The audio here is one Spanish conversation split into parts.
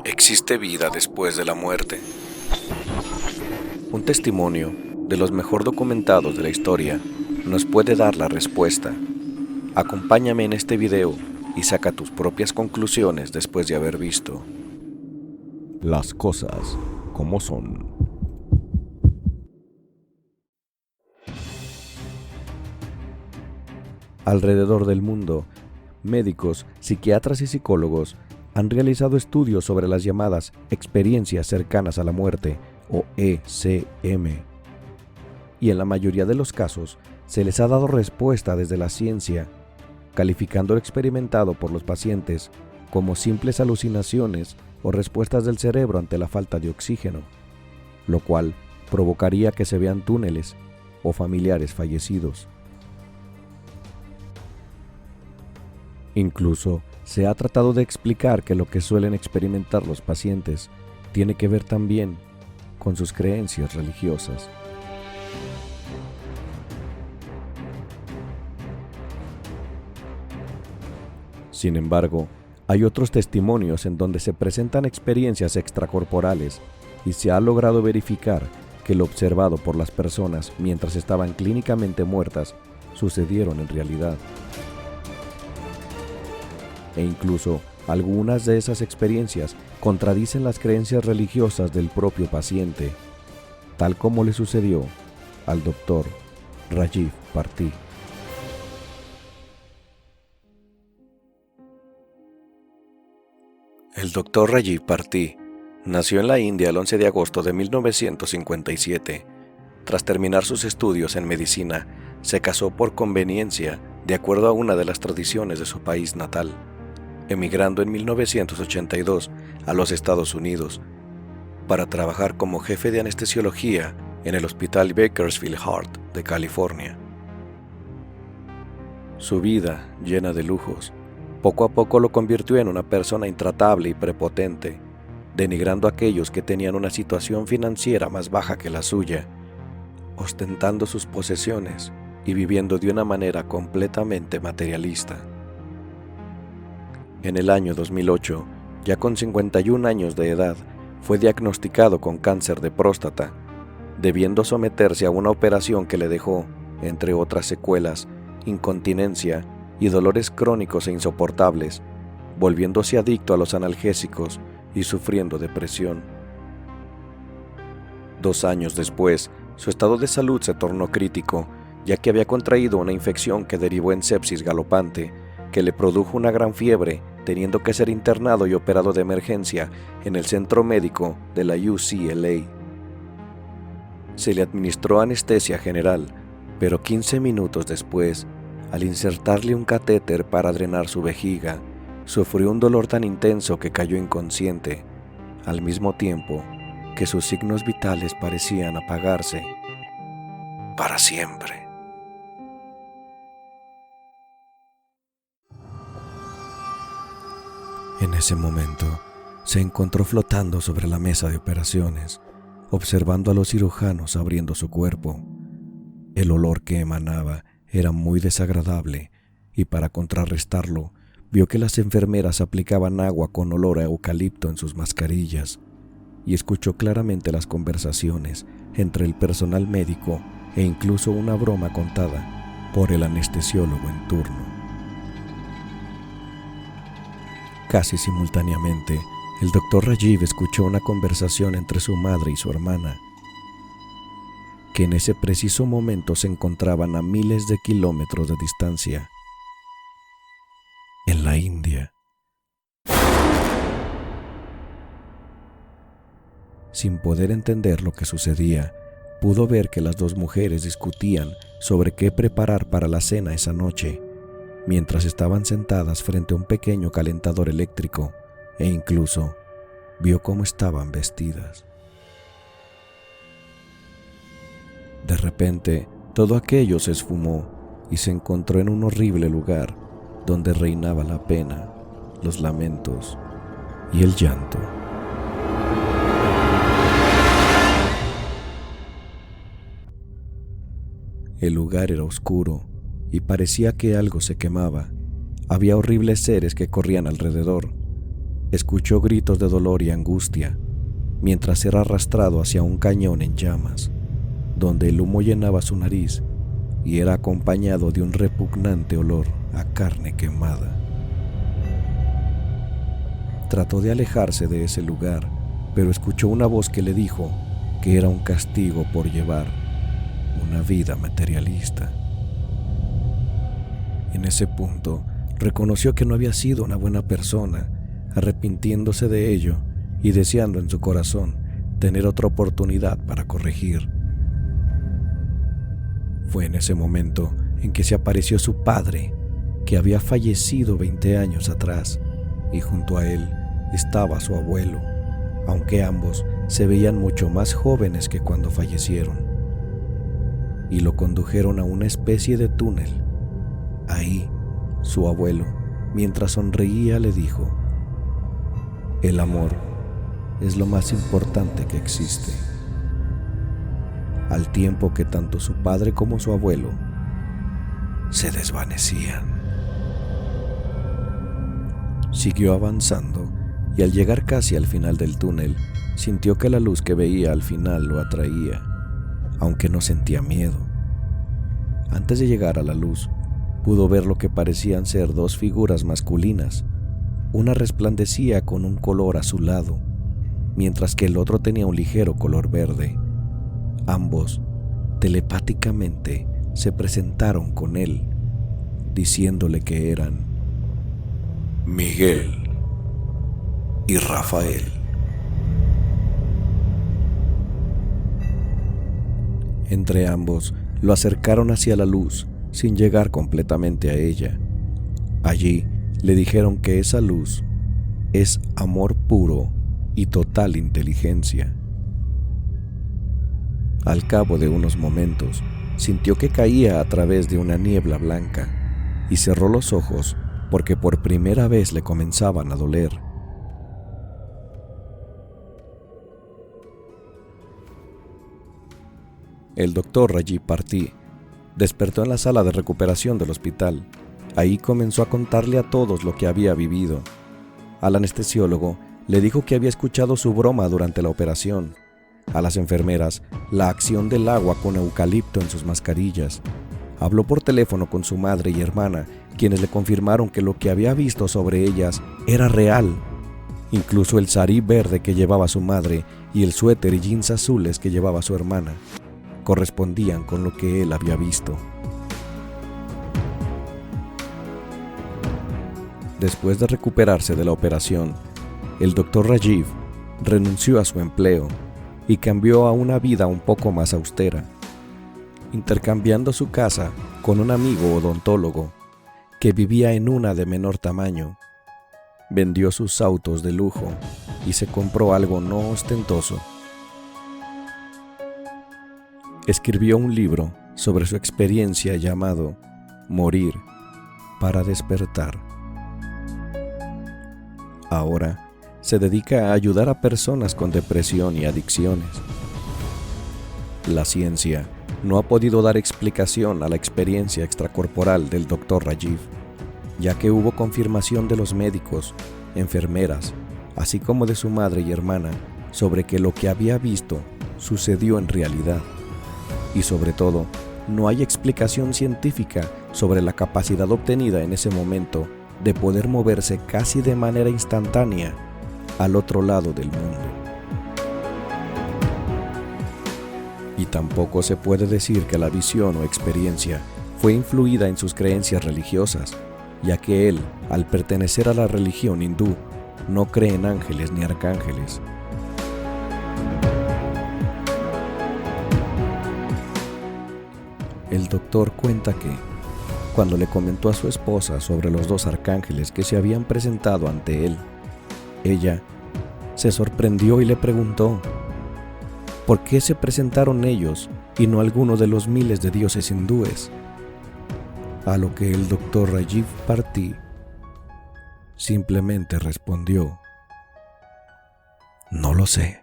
¿Existe vida después de la muerte? Un testimonio de los mejor documentados de la historia nos puede dar la respuesta. Acompáñame en este video y saca tus propias conclusiones después de haber visto las cosas como son. Alrededor del mundo, médicos, psiquiatras y psicólogos han realizado estudios sobre las llamadas experiencias cercanas a la muerte, o ECM. Y en la mayoría de los casos, se les ha dado respuesta desde la ciencia, calificando lo experimentado por los pacientes como simples alucinaciones o respuestas del cerebro ante la falta de oxígeno, lo cual provocaría que se vean túneles o familiares fallecidos. Incluso se ha tratado de explicar que lo que suelen experimentar los pacientes tiene que ver también con sus creencias religiosas. Sin embargo, hay otros testimonios en donde se presentan experiencias extracorporales y se ha logrado verificar que lo observado por las personas mientras estaban clínicamente muertas sucedieron en realidad. E incluso algunas de esas experiencias contradicen las creencias religiosas del propio paciente, tal como le sucedió al Dr. Rajiv Bharti. El Dr. Rajiv Bharti nació en la India el 11 de agosto de 1957. Tras terminar sus estudios en medicina, se casó por conveniencia, de acuerdo a una de las tradiciones de su país natal, emigrando en 1982 a los Estados Unidos para trabajar como jefe de anestesiología en el Hospital Bakersfield Heart de California. Su vida, llena de lujos, poco a poco lo convirtió en una persona intratable y prepotente, denigrando a aquellos que tenían una situación financiera más baja que la suya, ostentando sus posesiones y viviendo de una manera completamente materialista. En el año 2008, ya con 51 años de edad, fue diagnosticado con cáncer de próstata, debiendo someterse a una operación que le dejó, entre otras secuelas, incontinencia y dolores crónicos e insoportables, volviéndose adicto a los analgésicos y sufriendo depresión. 2 años después, su estado de salud se tornó crítico, ya que había contraído una infección que derivó en sepsis galopante, que le produjo una gran fiebre, teniendo que ser internado y operado de emergencia en el centro médico de la UCLA. Se le administró anestesia general, pero 15 minutos después, al insertarle un catéter para drenar su vejiga, sufrió un dolor tan intenso que cayó inconsciente, al mismo tiempo que sus signos vitales parecían apagarse para siempre. En ese momento, se encontró flotando sobre la mesa de operaciones, observando a los cirujanos abriendo su cuerpo. El olor que emanaba era muy desagradable y para contrarrestarlo, vio que las enfermeras aplicaban agua con olor a eucalipto en sus mascarillas y escuchó claramente las conversaciones entre el personal médico e incluso una broma contada por el anestesiólogo en turno. Casi simultáneamente, el Dr. Rajiv escuchó una conversación entre su madre y su hermana, que en ese preciso momento se encontraban a miles de kilómetros de distancia, en la India. Sin poder entender lo que sucedía, pudo ver que las dos mujeres discutían sobre qué preparar para la cena esa noche, mientras estaban sentadas frente a un pequeño calentador eléctrico, e incluso vio cómo estaban vestidas. De repente, todo aquello se esfumó y se encontró en un horrible lugar donde reinaba la pena, los lamentos y el llanto. El lugar era oscuro y parecía que algo se quemaba. Había horribles seres que corrían alrededor, escuchó gritos de dolor y angustia mientras era arrastrado hacia un cañón en llamas, donde el humo llenaba su nariz y era acompañado de un repugnante olor a carne quemada. Trató de alejarse de ese lugar, pero escuchó una voz que le dijo que era un castigo por llevar una vida materialista. En ese punto, reconoció que no había sido una buena persona, arrepintiéndose de ello y deseando en su corazón tener otra oportunidad para corregir. Fue en ese momento en que se apareció su padre, que había fallecido 20 años atrás, y junto a él estaba su abuelo, aunque ambos se veían mucho más jóvenes que cuando fallecieron, y lo condujeron a una especie de túnel. Ahí, su abuelo, mientras sonreía, le dijo: "El amor es lo más importante que existe". Al tiempo que tanto su padre como su abuelo se desvanecían. Siguió avanzando y al llegar casi al final del túnel, sintió que la luz que veía al final lo atraía, aunque no sentía miedo. Antes de llegar a la luz, pudo ver lo que parecían ser dos figuras masculinas. Una resplandecía con un color azulado, mientras que el otro tenía un ligero color verde. Ambos, telepáticamente, se presentaron con él, diciéndole que eran Miguel y Rafael. Entre ambos lo acercaron hacia la luz sin llegar completamente a ella. Allí le dijeron que esa luz es amor puro y total inteligencia. Al cabo de unos momentos, sintió que caía a través de una niebla blanca y cerró los ojos porque por primera vez le comenzaban a doler. El doctor Rajiv Parti despertó en la sala de recuperación del hospital. Ahí comenzó a contarle a todos lo que había vivido. Al anestesiólogo le dijo que había escuchado su broma durante la operación. A las enfermeras, la acción del agua con eucalipto en sus mascarillas. Habló por teléfono con su madre y hermana, quienes le confirmaron que lo que había visto sobre ellas era real. Incluso el sarí verde que llevaba su madre y el suéter y jeans azules que llevaba su hermana correspondían con lo que él había visto. Después de recuperarse de la operación, el doctor Rajiv renunció a su empleo y cambió a una vida un poco más austera, intercambiando su casa con un amigo odontólogo que vivía en una de menor tamaño. Vendió sus autos de lujo y se compró algo no ostentoso. Escribió un libro sobre su experiencia llamado Morir para despertar. Ahora se dedica a ayudar a personas con depresión y adicciones. La ciencia no ha podido dar explicación a la experiencia extracorporal del Dr. Rajiv, ya que hubo confirmación de los médicos, enfermeras, así como de su madre y hermana, sobre que lo que había visto sucedió en realidad. Y sobre todo, no hay explicación científica sobre la capacidad obtenida en ese momento de poder moverse casi de manera instantánea al otro lado del mundo. Y tampoco se puede decir que la visión o experiencia fue influida en sus creencias religiosas, ya que él, al pertenecer a la religión hindú, no cree en ángeles ni arcángeles. El doctor cuenta que, cuando le comentó a su esposa sobre los dos arcángeles que se habían presentado ante él, ella se sorprendió y le preguntó ¿por qué se presentaron ellos y no alguno de los miles de dioses hindúes? A lo que el doctor Rajiv Parti simplemente respondió: no lo sé.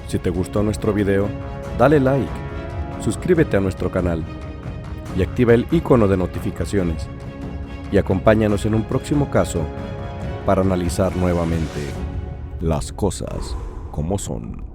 Si te gustó nuestro video, dale like, suscríbete a nuestro canal y activa el icono de notificaciones. Y acompáñanos en un próximo caso para analizar nuevamente las cosas como son.